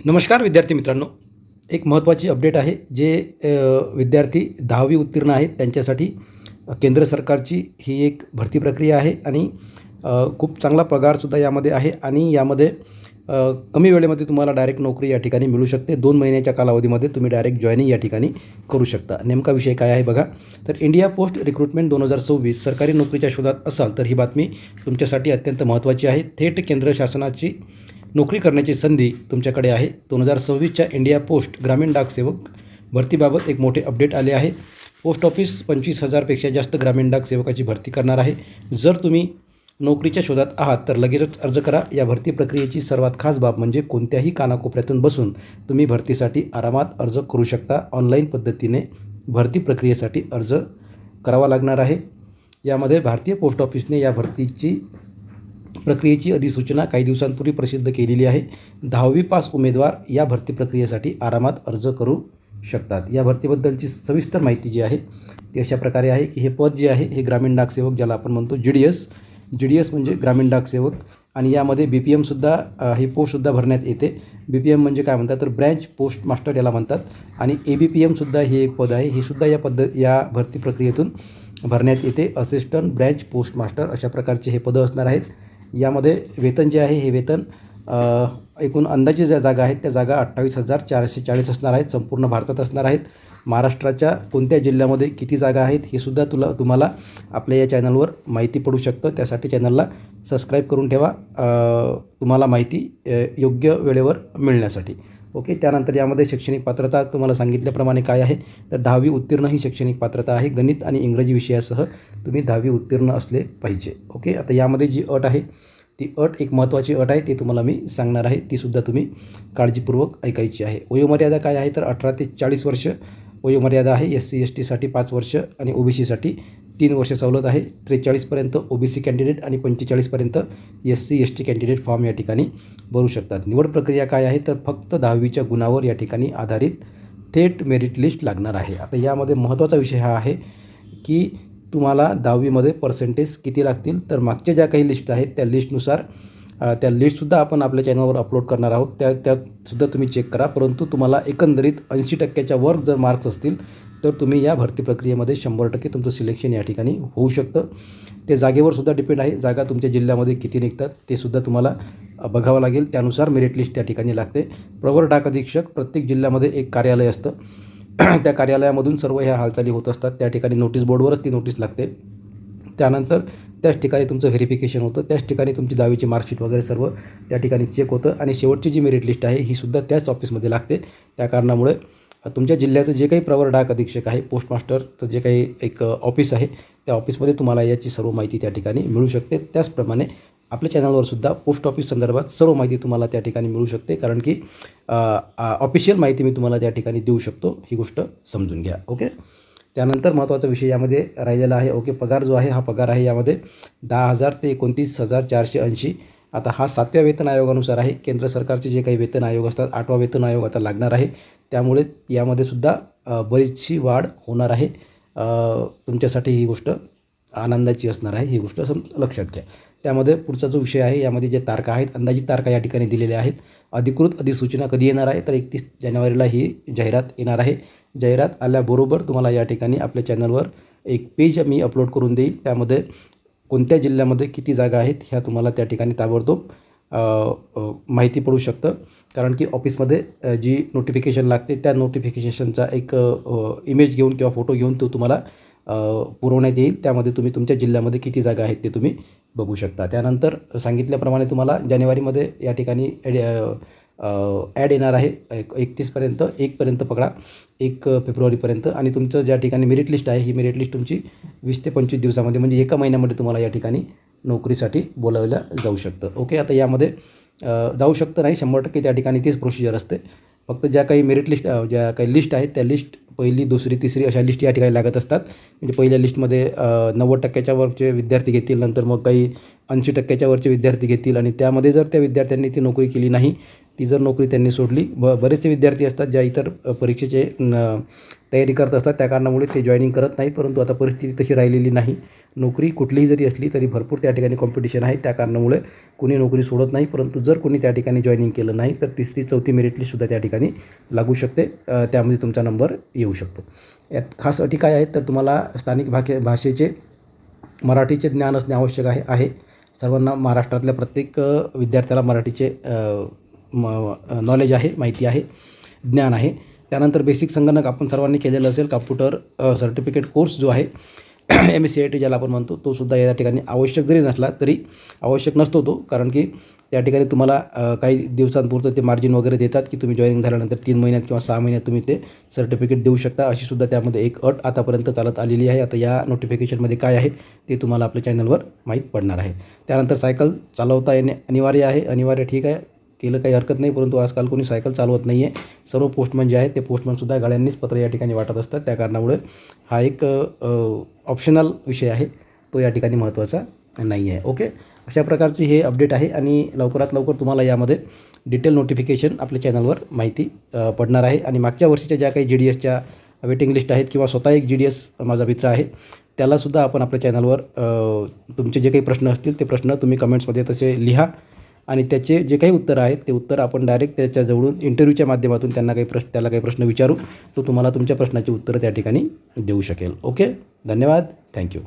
नमस्कार विद्यार्थी मित्रांनो, एक महत्त्वाची अपडेट आहे. जे विद्यार्थी 10वी उत्तीर्ण आहेत त्यांच्यासाठी केंद्र सरकारची ही एक भरती प्रक्रिया आहे आणि खूप चांगला पगारसुद्धा यामध्ये आहे आणि यामध्ये कमी वेळेमध्ये तुम्हाला डायरेक्ट नोकरी या ठिकाणी मिळू शकते. 2 महिन्याच्या कालावधीमध्ये तुम्ही डायरेक्ट जॉइनिंग या ठिकाणी करू शकता. नेमका विषय काय आहे बघा. तर इंडिया पोस्ट रिक्रुटमेंट 2026 सरकारी नोकरीच्या शोधात असाल तर ही बातमी तुमच्यासाठी अत्यंत महत्त्वाची आहे. थेट केंद्र शासनाची नोकरी करण्याची संधी तुमच्याकडे आहे. 2026च्या इंडिया पोस्ट ग्रामीण डाक सेवक भरतीबाबत एक मोठे अपडेट आले आहे. पोस्ट ऑफिस 25,000पेक्षा जास्त ग्रामीण डाक सेवकाची भरती करणार आहे. जर तुम्ही नोकरीच्या शोधात आहात तर लगेचच अर्ज करा. या भरती प्रक्रियेची सर्वात खास बाब म्हणजे कोणत्याही कानाकोपऱ्यातून बसून तुम्ही भरतीसाठी आरामात अर्ज करू शकता. ऑनलाईन पद्धतीने भरती प्रक्रियेसाठी अर्ज करावा लागणार आहे. यामध्ये भारतीय पोस्ट ऑफिसने या भरतीची प्रक्रियेची अधिसूचना काही दिवसांपूर्वी प्रसिद्ध केलेली आहे. 10वी पास उमेदवार या भरती प्रक्रियेसाठी आरामात अर्ज करू शकतात. या भरतीबद्दलची सविस्तर माहिती जी आहे ती अशा प्रकारे आहे की हे पद जे आहे हे ग्रामीण डाक सेवक ज्याला आपण म्हणतो जी डी एस म्हणजे ग्रामीण डाक सेवक आणि यामध्ये BPMसुद्धा ही पोस्टसुद्धा भरण्यात येते. BPM म्हणजे काय म्हणतात तर ब्रँच पोस्ट मास्टर याला म्हणतात आणि ABPMसुद्धा हे एक पद आहे. हे सुद्धा या भरती प्रक्रियेतून भरण्यात येते. असिस्टंट ब्रँच पोस्ट मास्टर अशा प्रकारचे हे पदं असणार आहेत. यामध्ये वेतन जे आहे हे वेतन एकूण अंदाजे ज्या जागा आहेत त्या जागा 28,440 असणार आहेत. संपूर्ण भारतात असणार आहेत. महाराष्ट्राच्या कोणत्या जिल्ह्यामध्ये किती जागा आहेत हे सुद्धा तुम्हाला आपल्या या चॅनलवर माहिती पडू शकतं. त्यासाठी चॅनलला सबस्क्राईब करून ठेवा तुम्हाला माहिती योग्य वेळेवर मिळण्यासाठी. ओके. त्यानंतर यामध्ये शैक्षणिक पात्रता तुम्हाला सांगितल्याप्रमाणे काय आहे तर 10वी उत्तीर्ण ही शैक्षणिक पात्रता आहे. गणित आणि इंग्रजी विषयासह तुम्ही 10वी उत्तीर्ण असले पाहिजे. ओके. आता यामध्ये जी अट आहे ती अट एक महत्त्वाची अट आहे. ती तुम्हाला मी सांगणार आहे. तीसुद्धा तुम्ही काळजीपूर्वक ऐकायची आहे. वयोमर्यादा काय आहे तर 18 ते 40 वर्ष वयोमर्यादा आहे. SC ST 5 वर्ष आणि OBCसाठी 3 वर्ष सवलत आहे. 43पर्यंत OBC कॅन्डिडेट आणि 45पर्यंत SC ST कॅन्डिडेट फॉर्म या ठिकाणी भरू शकतात. निवड प्रक्रिया काय आहे तर फक्त 10वीच्या गुणावर या ठिकाणी आधारित थेट मेरिट लिस्ट लागणार आहे. आता यामध्ये महत्त्वाचा विषय हा आहे की तुम्हाला 10वीमध्ये पर्सेंटेज किती लागतील तर मागच्या ज्या काही लिस्ट आहेत त्या लिस्टनुसार त्या लिस्टसुद्धा आपण आपल्या चॅनलवर अपलोड करणार आहोत. त्यातसुद्धा तुम्ही चेक करा. परंतु तुम्हाला एकंदरीत 80%च्या वर जर मार्क्स असतील तर तुम्ही या भरती प्रक्रियेमध्ये 100% तुमचं सिलेक्शन या ठिकाणी होऊ शकतं. ते जागेवर सुद्धा डिपेंड आहे. जागा तुमच्या जिल्ह्यामध्ये किती निघतात ते सुद्धा तुम्हाला बघावं लागेल. त्यानुसार मेरिट लिस्ट त्या ठिकाणी लागते. प्रवर डाक अधीक्षक प्रत्येक जिल्ह्यामध्ये एक कार्यालय असतं. त्या कार्यालयामधून सर्व ह्या हालचाली होत असतात. त्या ठिकाणी नोटीस बोर्डवरच ती नोटीस लागते. त्यानंतर त्याच ठिकाणी तुमचं व्हेरिफिकेशन होतं. त्याच ठिकाणी तुमची 10वीची मार्कशीट वगैरे सर्व त्या ठिकाणी चेक होतं आणि शेवटची जी मेरिट लिस्ट आहे ही सुद्धा त्याच ऑफिसमध्ये लागते. त्या कारणामुळे तुमच्या जिल्ह्याचं जे काही प्रवर डाक अधीक्षक आहे पोस्ट मास्टरचं जे काही एक ऑफिस आहे त्या ऑफिसमध्ये तुम्हाला याची सर्व माहिती त्या ठिकाणी मिळू शकते. त्याचप्रमाणे आपल्या चॅनलवर सुद्धा पोस्ट ऑफिस संदर्भात सर्व माहिती तुम्हाला त्या ठिकाणी मिळू शकते. कारण की ऑफिशियल माहिती मी तुम्हाला त्या ठिकाणी देऊ शकतो. ही गोष्ट समजून घ्या. ओके. त्यानंतर महत्त्वाचा विषय यामध्ये राहिलेला आहे. ओके. पगार जो आहे हा पगार आहे यामध्ये 10,000 ते 29,480. आता हा 7व्या वेतन आयोगानुसार आहे. केंद्र सरकारचे जे काही वेतन आयोग असतात 8वा वेतन आयोग आता लागणार आहे. त्यामुळे यामध्ये सुद्धा बरीचशी वाढ होणार आहे. तुमच्यासाठी ही गोष्ट आनंदाची असणार आहे. ही गोष्ट लक्षात घ्या. त्यामध्ये पुढचा जो विषय आहे यामध्ये जे तारखा आहेत अंदाजित तारखा या ठिकाणी दिलेल्या आहेत. अधिकृत अधिसूचना कधी येणार आहे तर 31 जानेवारीला ही जाहिरात येणार आहे. जाहिरात आल्याबरोबर तुम्हाला या ठिकाणी आपल्या चॅनलवर एक पेज मी अपलोड करून देईल. त्यामध्ये कोणत्या जिल्ह्यामध्ये किती जागा आहेत ह्या तुम्हाला त्या ठिकाणी ताबडतोब माहिती पडू शकतं. कारण की ऑफिसमध्ये जी नोटिफिकेशन लागते त्या नोटिफिकेशनचा एक इमेज घेऊन किंवा फोटो घेऊन तो तुम्हाला पुरवण्यात येईल. त्यामध्ये तुम्ही तुमच्या जिल्ह्यामध्ये किती जागा आहेत ते तुम्ही बघू शकता. त्यानंतर सांगितल्याप्रमाणे तुम्हाला जानेवारीमध्ये या ठिकाणी ॲड येणार आहे 31पर्यंत 1पर्यंत पकडा 1 फेब्रुवारीपर्यंत आणि तुमचं ज्या ठिकाणी मेरिट लिस्ट आहे ही मेरिट लिस्ट तुमची 20 ते 25 दिवसामध्ये म्हणजे एका महिन्यामध्ये तुम्हाला या ठिकाणी नोकरीसाठी बोलावलं जाऊ शकतं. ओके. आता यामध्ये जाऊ शकतं नाही 100% त्या ठिकाणी तीच प्रोसिजर असते. फक्त ज्या काही मेरिट लिस्ट ज्या काही लिस्ट आहेत त्या लिस्ट पहिली दुसरी तिसरी अशा लिस्ट या ठिकाणी लागत असतात. म्हणजे पहिल्या लिस्टमध्ये 90%च्या वरचे विद्यार्थी घेतील. नंतर मग काही 80%च्या वरचे विद्यार्थी घेतील आणि त्यामध्ये जर त्या विद्यार्थ्यांनी ती नोकरी केली नाही ती जर नोकरी त्यांनी सोडली, बरेचसे विद्यार्थी असतात ज्या इतर परीक्षेचे तयारी करत असतात, त्या कारणामुळे ते जॉईनिंग करत नाहीत. परंतु आता परिस्थिती तशी राहिलेली नाही. नोकरी कुठलीही जरी असली तरी भरपूर त्या ठिकाणी कॉम्पिटिशन आहे. त्या कारणामुळे कोणी नोकरी सोडत नाही. परंतु जर कोणी त्या ठिकाणी जॉईनिंग केलं नाही तर 3री 4थी मेरिट लिस्टसुद्धा त्या ठिकाणी लागू शकते. त्यामध्ये तुमचा नंबर येऊ शकतो. यात खास अटी काय आहेत तर तुम्हाला स्थानिक भाषेचे मराठीचे ज्ञान असणे आवश्यक आहे. सर्वांना महाराष्ट्रातल्या प्रत्येक विद्यार्थ्याला मराठीचे नॉलेज आहे, माहिती आहे, ज्ञान आहे. त्यानंतर बेसिक संगणक आपण सर्वांनी केलेलं असेल. कॉम्प्युटर सर्टिफिकेट कोर्स जो आहे MSc ज्याला आपण म्हणतो, तो सुद्धा या ठिकाणी आवश्यक जरी नसला तरी आवश्यक नसतो तो, कारण की त्या ठिकाणी तुम्हाला काही दिवसांपुरतं ते मार्जिन वगैरे देतात की तुम्ही जॉईनिंग झाल्यानंतर 3 महिन्यात किंवा 6 महिन्यात तुम्ही ते सर्टिफिकेट देऊ शकता. अशी सुद्धा त्यामध्ये एक अट आतापर्यंत चालत आलेली आहे. आता या नोटिफिकेशनमध्ये काय आहे ते तुम्हाला आपल्या चॅनलवर माहीत पडणार आहे. त्यानंतर सायकल चालवता येणे अनिवार्य ठीक आहे, केलं काही हरकत नाही. परंतु आजकाल कोणी सायकल चालवत नाही आहे. सर्व पोस्टमन जे आहेत ते पोस्टमनसुद्धा गाड्यांनीच पत्र या ठिकाणी वाटत असतात. त्या कारणामुळे हा एक ऑप्शनल विषय आहे, तो या ठिकाणी महत्त्वाचा नाही आहे. ओके, अशा प्रकारची हे अपडेट आहे आणि लवकरात लवकर तुम्हाला यामध्ये डिटेल नोटिफिकेशन आपल्या चॅनलवर माहिती पडणार आहे. आणि मागच्या वर्षीच्या ज्या काही GDSच्या वेटिंग लिस्ट आहेत किंवा स्वतः एक GDS माझा मित्र आहे, त्यालासुद्धा आपण आपल्या चॅनलवर तुमचे जे काही प्रश्न असतील ते प्रश्न तुम्ही कमेंट्समध्ये तसे लिहा आणि त्याचे जे काही उत्तरं आहेत ते उत्तर आपण डायरेक्ट त्याच्याजवळून इंटरव्ह्यूच्या माध्यमातून त्याला काही प्रश्न विचारू, तो तुम्हाला तुमच्या प्रश्नाची उत्तरं त्या ठिकाणी देऊ शकेल. ओके, धन्यवाद, थँक्यू.